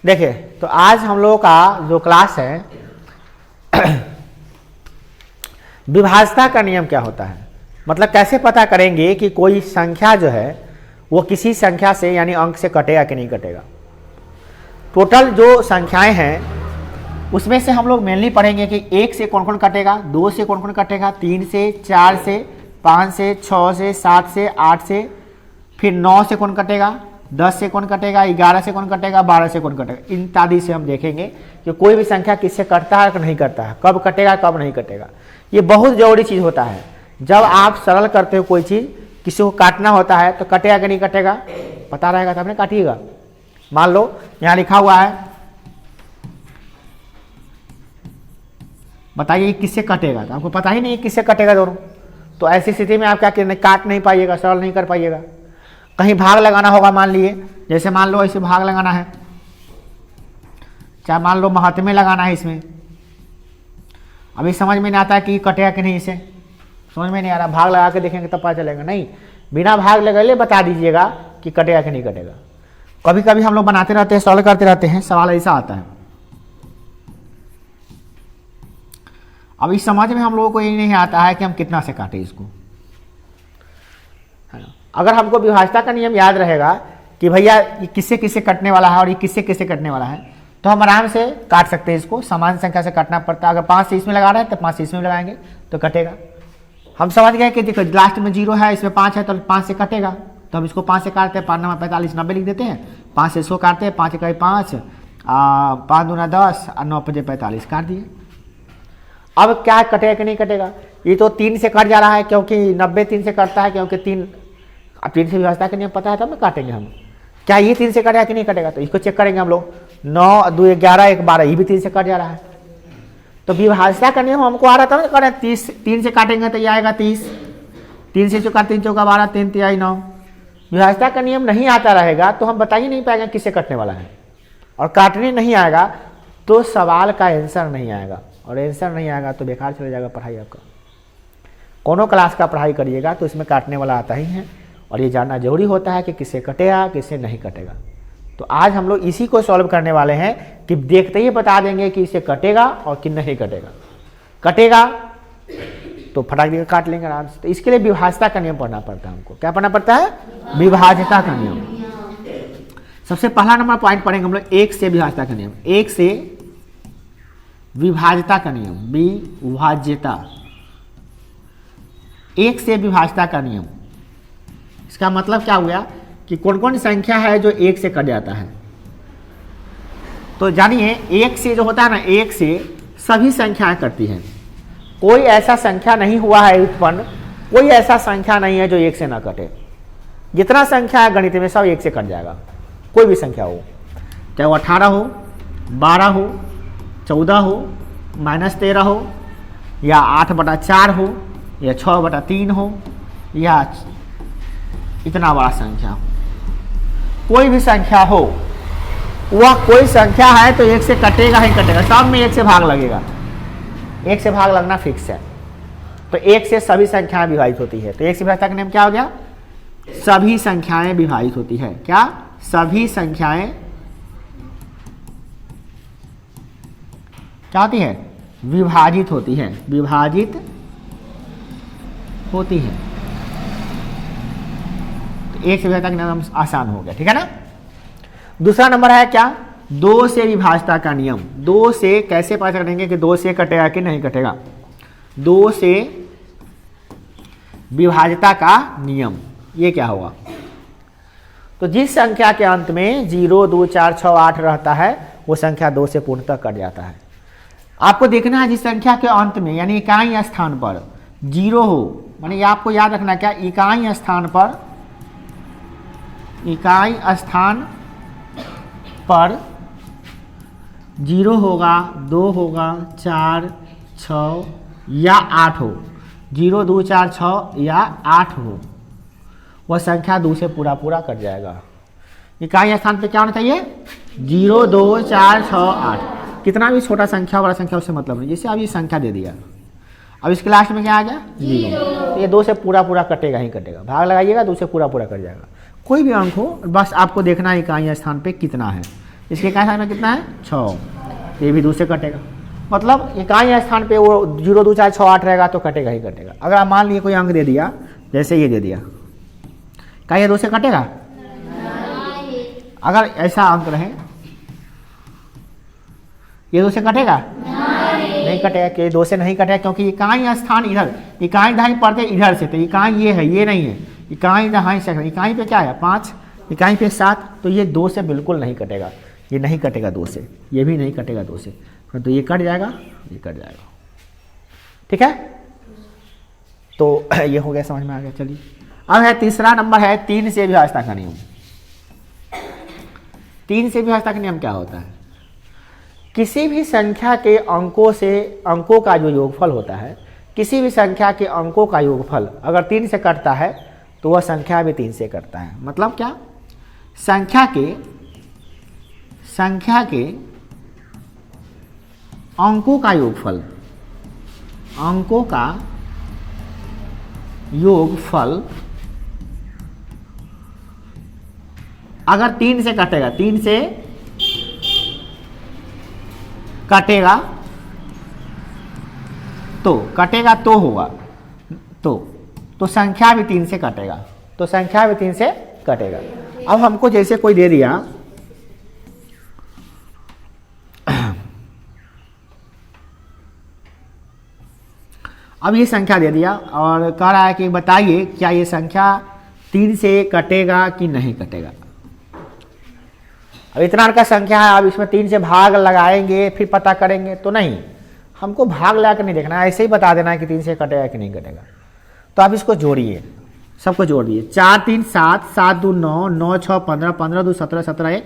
देखिए, तो आज हम लोगों का जो क्लास है विभाज्यता का नियम क्या होता है, मतलब कैसे पता करेंगे कि कोई संख्या जो है वो किसी संख्या से यानी अंक से कटेगा कि नहीं कटेगा। टोटल जो संख्याएं हैं उसमें से हम लोग मेनली पढ़ेंगे कि 1 से कौन कौन कटेगा, 2 से कौन कौन कटेगा, 3 से, 4 से, 5 से, 6 से, 7 से, 8 से, फिर 9 से कौन कटेगा, 10 से कौन कटेगा, 11 से कौन कटेगा, 12 से कौन कटेगा। इन इत्यादि से हम देखेंगे कि कोई भी संख्या किससे कटता है कि नहीं कटता है, कब कटेगा कब नहीं कटेगा। ये बहुत जरूरी चीज़ होता है। जब आप सरल करते हो कोई चीज़, किसी को काटना होता है तो कटेगा कि नहीं कटेगा, पता रहेगा तो आपने काटिएगा। मान लो यहाँ लिखा हुआ है, बताइए किससे कटेगा, तो आपको पता ही नहीं किससे कटेगा दोनों। तो ऐसी स्थिति में आप क्या करना, काट नहीं पाइएगा, सरल नहीं कर पाइएगा। कहीं भाग लगाना होगा, मान लिए, जैसे मान लो ऐसे भाग लगाना है, चाहे मान लो महत्व में लगाना है इसमें। अभी समझ में नहीं आता है कि कटेगा कि नहीं, इसे समझ में नहीं आ रहा, भाग लगा के देखेंगे तब पता चलेगा। नहीं, बिना भाग लगाए बता दीजिएगा कि कटेगा कि नहीं कटेगा। कभी कभी हम लोग बनाते रहते हैं, सॉल्व करते रहते हैं, सवाल ऐसा आता है। अब इस समझ में हम लोगों को ये नहीं आता है कि हम कितना से काटें इसको, है ना। अगर हमको विभाज्यता का नियम याद रहेगा कि भैया ये किससे किससे कटने वाला है और ये किससे किससे कटने वाला है, तो हम आराम से काट सकते हैं इसको। समान संख्या से काटना पड़ता है। अगर 5 से इसमें लगा रहे हैं तो 5 से इसमें लगाएंगे तो कटेगा। हम समझ गए कि देखो लास्ट में 0 है, इसमें 5 है तो 5 से कटेगा, तो हम इसको 5 से काटते हैं, 5 9 45 90 लिख देते हैं। 5 से इसको काटते हैं, 5 1 5, 5 2 10 और 9 5 45 काट दिए। अब क्या कटेगा कि नहीं कटेगा, ये तो 3 से कट जा रहा है क्योंकि 90 3 से कटता है, क्योंकि 3 अब 3 से विभाज्यता का नियम पता है तब ना काटेंगे हम। क्या ये 3 से कटेगा कि नहीं कटेगा, तो इसको चेक करेंगे हम लोग। 9 2 11 1 12, ये भी 3 से कट जा रहा है। तो विभाज्यता का नियम हमको आ रहा था ना, करें 3 से काटेंगे तो ये आएगा 30, 3 से चौका 3 चौका 12, 3 3 9। विभाज्यता का नियम नहीं आता रहेगा तो हम बता ही नहीं पाएंगे किससे कटने वाला है, और काटने नहीं आएगा तो सवाल का आंसर नहीं आएगा, और आंसर नहीं आएगा तो बेकार चले जाएगा पढ़ाई आपका। कोनो क्लास का पढ़ाई करिएगा तो इसमें काटने वाला आता ही है, और ये जानना जरूरी होता है कि किससे कटेगा किससे नहीं कटेगा। तो आज हम लोग इसी को सॉल्व करने वाले हैं कि देखते ही बता देंगे कि इसे कटेगा और कि नहीं कटेगा। कटेगा तो फटाक देकर काट लेंगे आराम से। तो इसके लिए विभाज्यता का नियम पढ़ना पड़ता है हमको। क्या पढ़ना पड़ता है, विभाज्यता का नियम। सबसे पहला नंबर पॉइंट पढ़ेंगे हम लोग 1 से विभाज्यता का नियम। 1 से विभाज्यता का नियम, विभाज्यता, 1 से विभाज्यता का नियम। इसका मतलब क्या हुआ कि कौन कौन संख्या है जो 1 से कट जाता है। तो जानिए 1 से जो होता है ना, 1 से सभी संख्याएं कटती हैं। कोई ऐसा संख्या नहीं हुआ है उत्पन्न, कोई ऐसा संख्या नहीं है जो 1 से ना कटे। जितना संख्या है गणित में सब 1 से कट जाएगा। कोई भी संख्या हो, चाहे वो 18 हो, 12 हो, 14 हो, -13 हो, या 8/4 हो, या 6/3 हो, या इतना बड़ा संख्या हो, कोई भी संख्या हो, वह कोई संख्या है तो 1 से कटेगा ही कटेगा। सब में 1 से भाग लगेगा, 1 से भाग लगना फिक्स है। तो 1 से सभी संख्याएं विभाजित होती है। तो 1 से विभाज्यता का नियम क्या हो गया, सभी संख्याएं विभाजित होती है। क्या, सभी संख्याएं क्या होती है, विभाजित होती है, विभाजित होती है। तो 1 से विभाज्यता का नियम आसान हो गया, ठीक है ना। दूसरा नंबर है क्या, 2 से विभाज्यता का नियम। 2 से कैसे पता करेंगे कि 2 से कटेगा कि नहीं कटेगा। 2 से विभाज्यता का नियम ये क्या होगा, तो जिस संख्या के अंत में 0 2 4 6 8 रहता है वो संख्या 2 से पूर्णतः कट जाता है। आपको देखना है जिस संख्या के अंत में यानी इकाई स्थान पर 0 हो, मानी आपको याद रखना क्या, इकाई स्थान पर 0 होगा, 2 होगा, 4 6 या 8 हो, 0 2 4 6 या 8 हो, वह संख्या 2 से पूरा कट जाएगा। इकाई स्थान पे क्या होना चाहिए, 0 2 4 6 8। कितना भी छोटा संख्या बड़ा संख्या उससे मतलब नहीं। जैसे अब ये संख्या दे दिया, अब इसके लास्ट में क्या आ गया, 0, तो ये 2 से पूरा कटेगा ही कटेगा। भाग लगाइएगा 2 से पूरा कट जाएगा। कोई भी अंक हो, बस आपको देखना है इकाई स्थान पे कितना है। इसके इकाई स्थान में कितना है 6, ये भी 2 से कटेगा। मतलब इकाई स्थान पे वो 0 2 4 6 8 रहेगा तो कटेगा ही कटेगा। अगर आप मान लिए कोई अंक दे दिया, जैसे ये दे दिया, क्या ये 2 से कटेगा? अगर ऐसा अंक रहे, ये 2 से कटेगा? नहीं कटेगा। कि 2 से नहीं कटेगा क्योंकि इकाई स्थान इधर, इकाई दहाई पड़ते इधर से, तो इकाई ये है, ये नहीं है। इकाई दहाई से, इकाई पे क्या है 5, इकाई पे 7, तो ये 2 से बिल्कुल नहीं कटेगा, ये नहीं कटेगा 2 से, ये भी नहीं कटेगा 2 से, तो ये कट जाएगा, ये कट जाएगा। ठीक है, तो ये हो गया, समझ में आ गया। चलिए अब है तीसरा नंबर है 3 से विभाज्यता का नियम। 3 से विभाज्यता का नियम क्या होता है? किसी भी संख्या के अंकों से, अंकों का जो योगफल होता है, किसी भी संख्या के अंकों का योगफल अगर 3 से कटता है तो वह संख्या भी 3 से कटता है। मतलब क्या? संख्या के अंकों का योगफल, अंकों का योगफल अगर 3 से कटेगा, 3 से कटेगा तो कटेगा तो होगा, तो संख्या भी 3 से कटेगा, तो संख्या भी 3 से कटेगा। अब हमको जैसे कोई दे दिया, अब ये संख्या दे दिया और कह रहा है कि बताइए क्या ये संख्या 3 से कटेगा कि नहीं कटेगा। अब इतना का संख्या है, अब इसमें 3 से भाग लगाएंगे फिर पता करेंगे तो नहीं, हमको भाग लगा कर नहीं देखना है, ऐसे ही बता देना है कि 3 से कटेगा कि नहीं कटेगा। तो आप इसको जोड़िए, सबको जोड़ दिए, 4 3 7, 7 2 9, 9 6 15, 15 2 17, 17 1,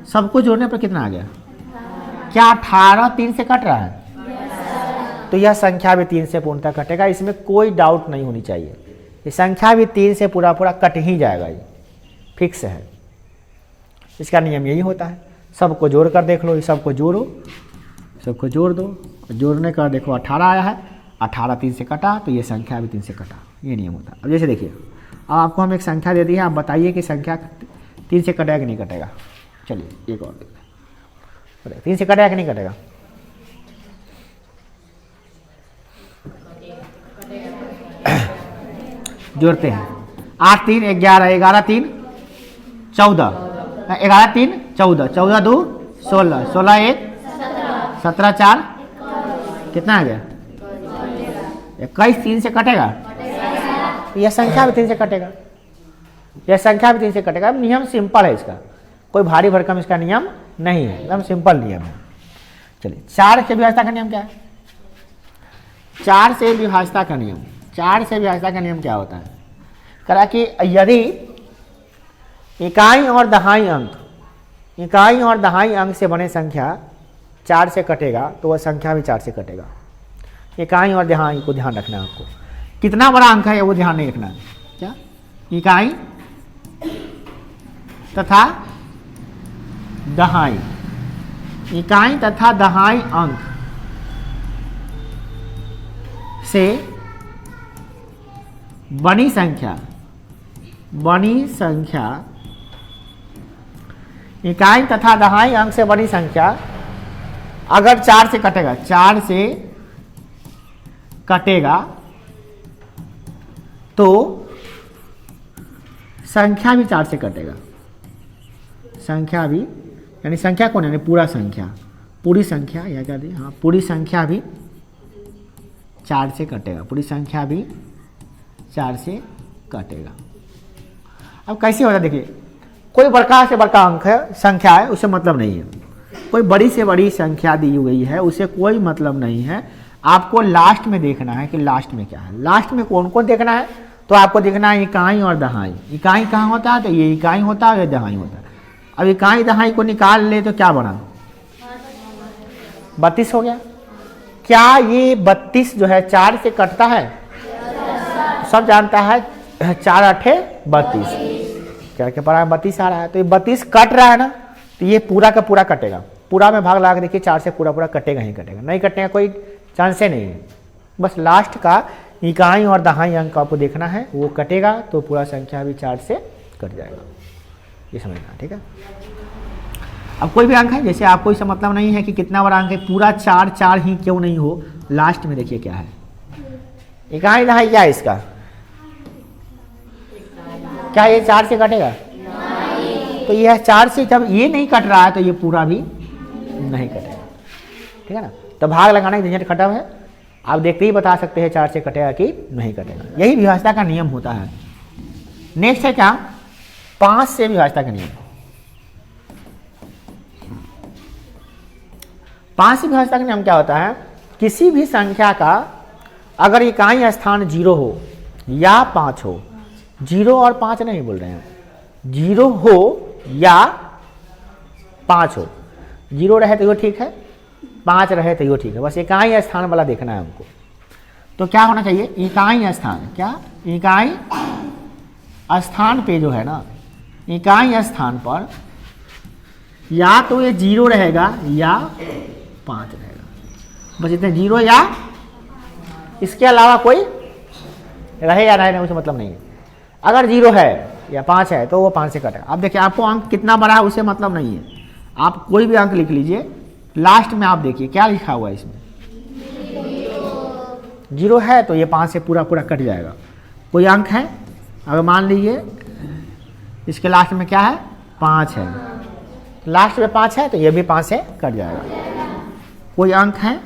सबको जोड़ने पर कितना आ गया? क्या 18 3 से कट रहा है? तो यह संख्या भी 3 से पूर्णतः कटेगा, इसमें कोई डाउट नहीं होनी चाहिए। ये संख्या भी 3 से पूरा पूरा कट ही जाएगा, ये फिक्स है। इसका नियम यही होता है। सबको जोड़ कर देख लो, सबको जोड़ो, सबको जोड़ दो, जोड़ने का देखो 18 आया है, 18 3 से कटा तो ये संख्या भी 3 से कटा, ये नियम होता है। अब जैसे देखिए, अब आपको हम एक संख्या दे दी है, आप बताइए कि संख्या 3 से कटेगा कि नहीं कटेगा। चलिए एक और देखते हैं, 3 से कटेगा कि नहीं कटेगा? जोड़ते हैं, 8 3 11, 11 3 14, 11 3 14, 14 2 16, 16 1 17 4, कितना आ गया? 21 3 से कटेगा, यह संख्या भी 3 से कटेगा, यह संख्या भी 3 से कटेगा। नियम सिंपल है, इसका कोई भारी भरकम इसका नियम नहीं है, एकदम सिंपल नियम है। चलिए 4 से विभाज्यता का नियम क्या है? 4 से विभाज्यता का नियम, 4 से विभाज्यता का नियम क्या होता है? कहा कि यदि इकाई और दहाई अंक, इकाई और दहाई अंक से बने संख्या 4 से कटेगा तो वह संख्या भी 4 से कटेगा। इकाई और दहाई को ध्यान रखना है आपको, कितना बड़ा अंक है वो ध्यान नहीं रखना है। क्या? इकाई तथा दहाई, इकाई तथा दहाई अंक से बनी संख्या, बनी संख्या, इकाई तथा दहाई अंक से बनी संख्या अगर 4 से कटेगा, 4 से कटेगा तो संख्या भी 4 से कटेगा। संख्या भी, यानी संख्या कौन, यानी पूरा संख्या, पूरी संख्या, या क्या दी, हाँ, पूरी संख्या भी 4 से कटेगा, पूरी संख्या भी 4 से कटेगा। अब कैसे होता है देखिए, कोई बड़का से बड़का अंक है, संख्या है, उससे मतलब नहीं है। कोई बड़ी से बड़ी संख्या दी हुई है, उससे कोई मतलब नहीं है। आपको लास्ट में देखना है कि लास्ट में क्या है, लास्ट में कौन कौन देखना है। तो आपको देखना है इकाई और दहाई। इकाई कहाँ होता है? तो ये इकाई होता है, ये दहाई होता है। अब इकाई दहाई को निकाल ले तो क्या बना? 32 हो गया। क्या ये 32 जो है 4 से कटता है? सब जानता है 4 8 32, क्या के पड़ा 32 आ रहा है, तो ये 32 कट रहा है ना, तो ये पूरा का पूरा कटेगा। पूरा में भाग लगा के देखिए, 4 से पूरा पूरा कटेगा ही कटेगा, नहीं कटने का कोई चांस ही नहीं है। बस लास्ट का इकाई और दहाई अंक आपको देखना है, वो कटेगा तो पूरा संख्या भी 4 से कट जाएगा, ये समझना, ठीक है। अब कोई भी अंक है, जैसे आपको इससे मतलब नहीं है कि कितना बड़ा अंक है, पूरा 4 4 ही क्यों नहीं हो, लास्ट में देखिए क्या है, इकाई दहाई क्या है इसका, क्या ये 4 से कटेगा? तो यह 4 से जब ये नहीं कट रहा है तो ये पूरा भी नहीं कटेगा, ठीक है ना। तो भाग लगाने की झंझट खत्म है, आप देखते ही बता सकते हैं 4 से कटेगा कि नहीं कटेगा, यही विभाज्यता का नियम होता है। नेक्स्ट है क्या, 5 से विभाज्यता का नियम। 5 से विभाज्यता का नियम क्या होता है, किसी भी संख्या का अगर इकाई स्थान 0 हो या 5 हो, 0 और 5 नहीं बोल रहे हैं, 0 हो या 5 हो, 0 रहे तो ये ठीक है, 5 रहे तो ये ठीक है, बस इकाई स्थान वाला देखना है हमको। तो क्या होना चाहिए, इकाई स्थान, क्या इकाई स्थान पे जो है ना, इकाई स्थान पर या तो ये 0 रहेगा या 5 रहेगा, बस इतने 0 या इसके अलावा कोई रहे या रहे, उसे मतलब नहीं है। अगर 0 है या 5 है तो वो 5 से कटेगा। अब देखिए आपको अंक कितना बड़ा है उसे मतलब नहीं है, आप कोई भी अंक लिख लीजिए, लास्ट में आप देखिए क्या लिखा हुआ है इसमें, 0 है तो ये 5 से पूरा पूरा कट जाएगा। कोई अंक है, अगर मान लीजिए इसके लास्ट में क्या है, 5 है, लास्ट में 5 है तो ये भी 5 से कट जाएगा। कोई अंक है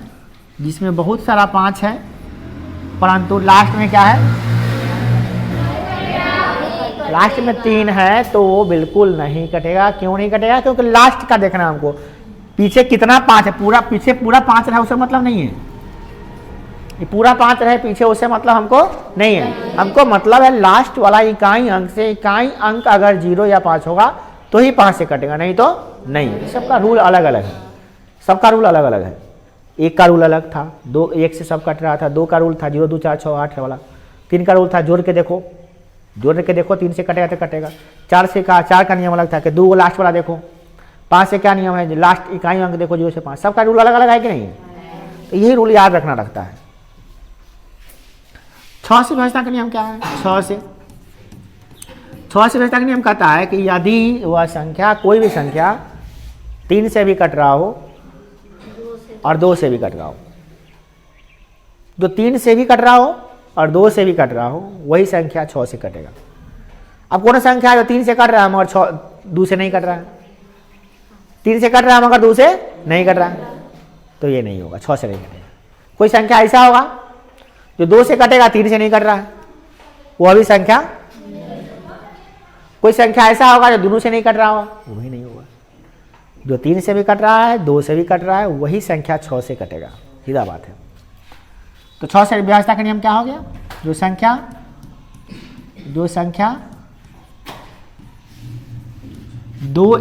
जिसमें बहुत सारा 5 है परंतु लास्ट में क्या है, लास्ट में 3 है, तो वो बिल्कुल नहीं कटेगा। क्यों नहीं कटेगा, क्योंकि लास्ट का देखना है हमको, पीछे कितना 5 है, पूरा पीछे पूरा 5 रहा उसे मतलब नहीं है, ये पूरा 5 रहे पीछे उसे मतलब हमको नहीं है, हमको मतलब है लास्ट वाला इकाई अंक से। इकाई अंक अगर 0 या 5 होगा तो ही 5 से कटेगा, नहीं तो नहीं। सबका रूल अलग अलग है, सबका रूल अलग अलग है। एक का रूल अलग था, 2 1 से सब कट रहा था, 2 का रूल था 0 2 4 6 8 वाला, 3 का रूल था जोड़ के देखो, 3 से कटेगा तो कटेगा। 4 का नियम अलग था कि 2 लास्ट वाला देखो, 5 से क्या नियम है, लास्ट इकाई अंक देखो 0 से 5, सबका रूल अलग अलग है कि नहीं, तो यही रूल याद रखना रखता है। 6 से विभाज्यता का नियम क्या है, 6 से विभाज्यता का नियम कहता है कि यदि वह संख्या, कोई भी संख्या 3 से भी कट रहा हो और 2 से भी कट रहा हो, जो 3 से भी कट रहा हो और 2 से भी कट रहा हो वही संख्या 6 से कटेगा। अब कौन संख्या है जो 3 से कट रहा है मगर 2 से नहीं कट रहा है, 3 से कट रहा है मगर 2 से नहीं कट रहा है, तो ये नहीं होगा, 6 से नहीं कटेगा। कोई संख्या ऐसा होगा जो 2 से कटेगा 3 से नहीं कट रहा है, वह भी संख्या। कोई संख्या ऐसा होगा जो दोनों से नहीं कट रहा होगा, वो भी नहीं होगा। जो 3 से भी कट रहा है 2 से भी कट रहा है वही संख्या 6 से कटेगा, सीधा बात है। तो 6 से विभाज्यता का नियम क्या हो गया, जो संख्या 2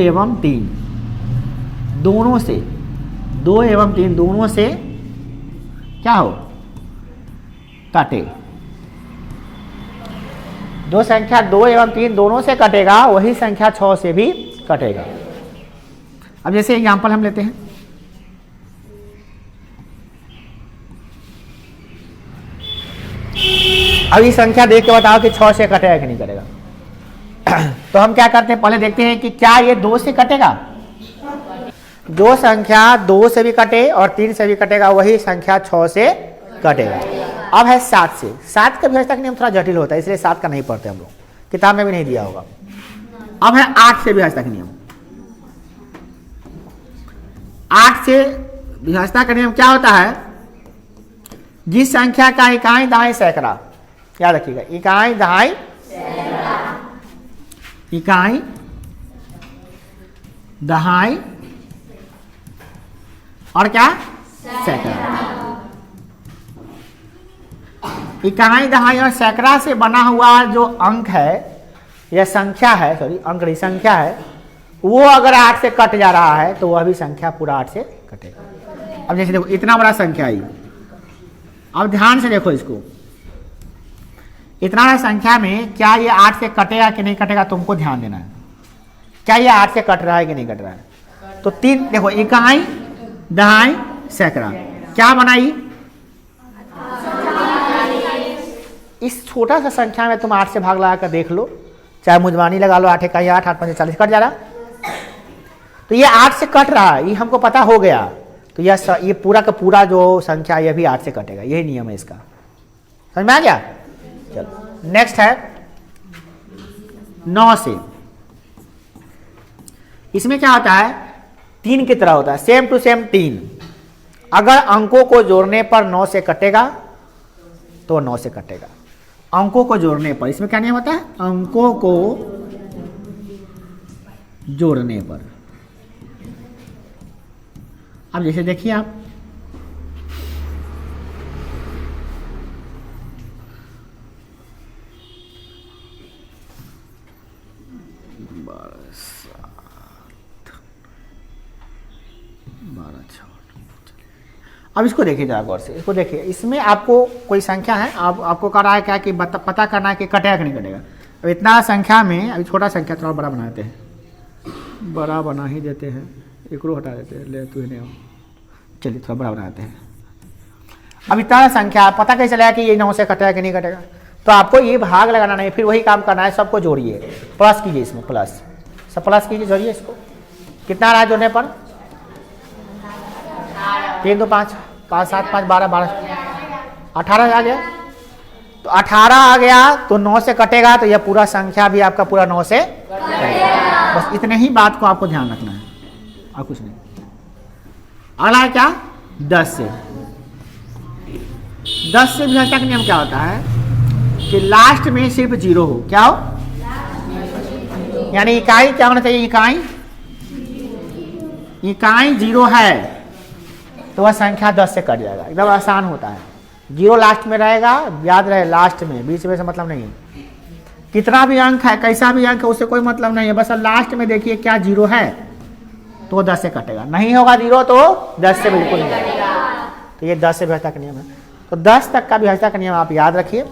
एवं 3 दोनों से, 2 एवं 3 दोनों से क्या हो, कटे। जो संख्या 2 एवं 3 दोनों से कटेगा वही संख्या 6 से भी कटेगा। अब जैसे एग्जांपल हम लेते हैं, अब ये संख्या देख के बताओ कि 6 से कटेगा कि नहीं कटेगा। तो हम क्या करते हैं, पहले देखते हैं कि क्या ये 2 से कटेगा। जो संख्या 2 से भी कटे और 3 से भी कटेगा वही संख्या 6 से कटेगा। अब है 7 से, 7 का विभाज्यता का नियम थोड़ा जटिल होता है इसलिए 7 का नहीं पढ़ते हम लोग, किताब में भी नहीं दिया होगा। अब है 8 से विभाज्यता का नियम। 8 से विभाज्यता का नियम क्या होता है, जिस संख्या का इकाई दहाई सैकड़ा, याद रखिएगा, इकाई दहाई इकाई दहाई और क्या, सैकड़ा। इकाई दहाई और सैकड़ा से बना हुआ जो अंक है या संख्या है, सॉरी अंक नहीं संख्या है, वो अगर 8 से कट जा रहा है तो वह भी संख्या पूरा 8 से कटेगा। अब जैसे देखो इतना बड़ा संख्या आई, अब ध्यान से देखो इसको, इतना बड़ा संख्या में क्या ये 8 से कटेगा कि नहीं कटेगा तुमको ध्यान देना है। क्या ये 8 से कट रहा है कि नहीं कट रहा है, तो 3 देखो, इकाई दहाई सैकड़ा क्या बनाई, इस छोटा सा संख्या में तुम 8 से भाग लगा कर देख लो, चाहे मुजबानी लगा लो, 8 इकाई 8, 8 पंजे 40, कट जा रहा। तो ये 8 से कट रहा है, ये हमको पता हो गया। तो ये पूरा का पूरा जो संख्या ये भी 8 से कटेगा, यही नियम है इसका। समझ में आ गया? चलो नेक्स्ट है 9 से। इसमें क्या होता है, 3 की तरह होता है, सेम टू सेम 3। अगर अंकों को जोड़ने पर 9 से कटेगा तो 9 से कटेगा। अंकों को जोड़ने पर, इसमें क्या नियम होता है, अंकों को जोड़ने पर। अब जैसे देखिए आप, अब इसको देखिए जरा गौर से, इसको देखिए। इसमें आपको कोई संख्या है, आपको कर रहा है क्या कि पता करना है कि कटेगा कि नहीं कटेगा। अब इतना संख्या में, अभी छोटा संख्या थोड़ा बड़ा बना देते हैं, बड़ा बना ही देते हैं, एक रो हटा देते हैं, ले तू ही नहीं हो, चलिए थोड़ा बड़ा बना देते हैं। अब इतना संख्या पता कैसे चलेगा कि ये 9 से कटेगा कि नहीं कटेगा। तो आपको ये भाग लगाना नहीं, फिर वही काम करना है, सबको जोड़िए, प्लस कीजिए, इसमें प्लस, सब प्लस कीजिए, जोड़िए इसको। कितना आ रहा है जोड़ने पर, 3 2 5, 5 7 5 12, 18 आ गया। तो 18 आ गया तो 9 से कटेगा, तो यह पूरा संख्या भी आपका पूरा 9 से कटेगा। बस इतने ही बात को आपको ध्यान रखना है और कुछ नहीं। अगला है क्या, 10 से। 10 से विभाज्यता का नियम क्या होता है कि लास्ट में सिर्फ 0 हो। क्या हो, यानी इकाई क्या होना चाहिए, इकाई 0 है तो वह संख्या 10 से कट जाएगा। एकदम आसान होता है, 0 लास्ट में रहेगा, याद रहे लास्ट में, बीच में से मतलब नहीं है। कितना भी अंक है, कैसा भी अंक है, उससे कोई मतलब नहीं है, बस लास्ट में देखिए क्या 0 है तो 10 से कटेगा, नहीं होगा 0 तो 10 से बिल्कुल नहीं कटेगा। तो ये 10 से विभाज्यता का नियम है। तो 10 तक का विभाज्यता का नियम आप याद रखिए।